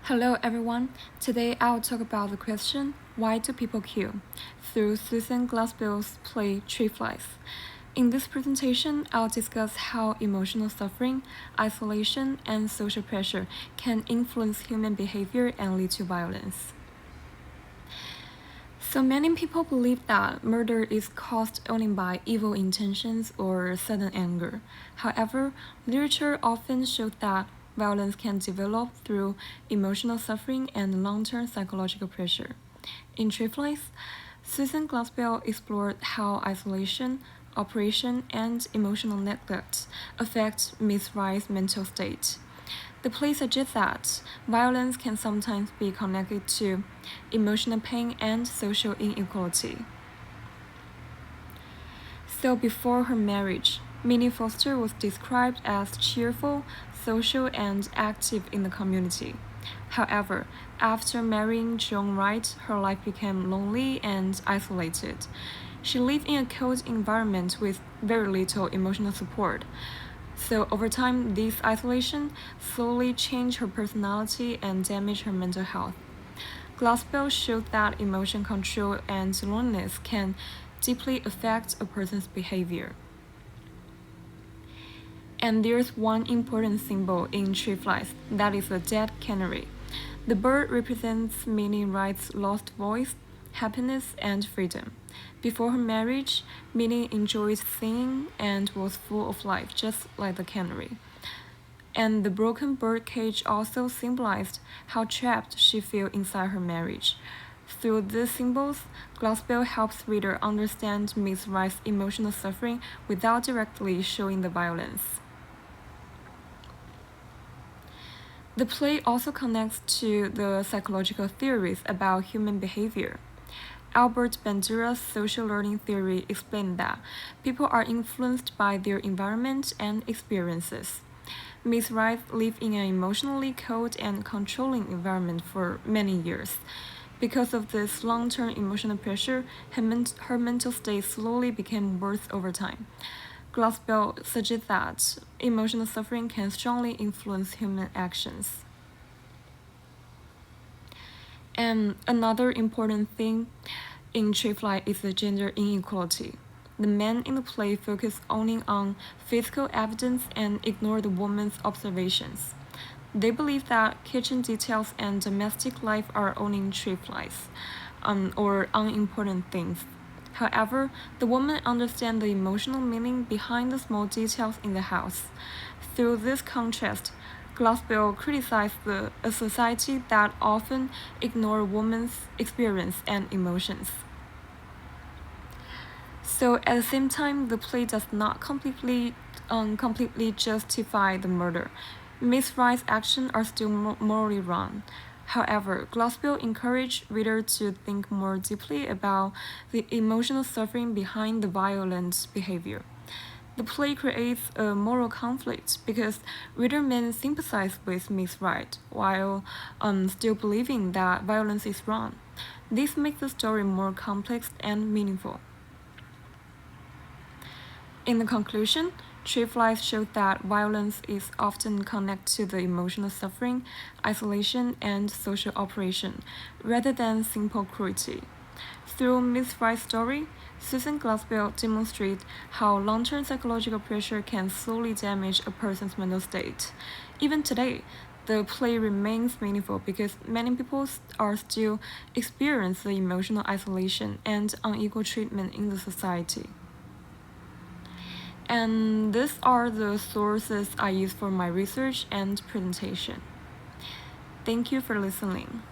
Hello everyone. Today I'll talk about the question, why do people kill? Through Susan Glassbill's play Tree Flies. In this presentation, I'll discuss how emotional suffering, isolation, and social pressure can influence human behavior and lead to violence. So many people believe that murder is caused only by evil intentions or sudden anger. However, literature often shows that violence can develop through emotional suffering and long-term psychological pressure. In Tree Flies, Susan Glassbill explored how isolation, oppression, and emotional neglect affect Miss Wright's mental state. The play suggests that violence can sometimes be connected to emotional pain and social inequality. So, before her marriage, Minnie Foster was described as cheerful, social, and active in the community. However, after marrying John Wright, her life became lonely and isolated. She lived in a cold environment with very little emotional support. So, over time, this isolation slowly changed her personality and damaged her mental health. Glassbell showed that emotion control and loneliness can deeply affect a person's behavior. And there's one important symbol in Tree Flies, that is a dead canary. The bird represents Minnie Wright's lost voice, happiness, and freedom. Before her marriage, Minnie enjoyed singing and was full of life, just like the canary. And the broken bird cage also symbolized how trapped she felt inside her marriage. Through these symbols, Glassbell helps reader understand Miss Wright's emotional suffering without directly showing the violence. The play also connects to the psychological theories about human behavior. Albert Bandura's social learning theory explained that people are influenced by their environment and experiences. Miss Wright lived in an emotionally cold and controlling environment for many years. Because of this long-term emotional pressure, her mental state slowly became worse over time. Glassbell suggests that emotional suffering can strongly influence human actions. And another important thing in Tree Flies is the gender inequality. The men in the play focus only on physical evidence and ignore the woman's observations. They believe that kitchen details and domestic life are only Tree Flies, or unimportant things. However, the woman understands the emotional meaning behind the small details in the house. Through this contrast, Glassbell criticized a society that often ignores women's experience and emotions. So at the same time, the play does not completely justify the murder. Miss Wright's actions are still morally wrong. However, Glassbell encouraged readers to think more deeply about the emotional suffering behind the violent behavior. The play creates a moral conflict because reader men sympathize with Miss Wright while still believing that violence is wrong. This makes the story more complex and meaningful. In the conclusion, Tree Flies showed that violence is often connected to the emotional suffering, isolation, and social oppression, rather than simple cruelty. Through Miss Wright's story, Susan Glassbell demonstrates how long-term psychological pressure can slowly damage a person's mental state. Even today, the play remains meaningful because many people are still experience the emotional isolation and unequal treatment in the society. And these are the sources I use for my research and presentation. Thank you for listening.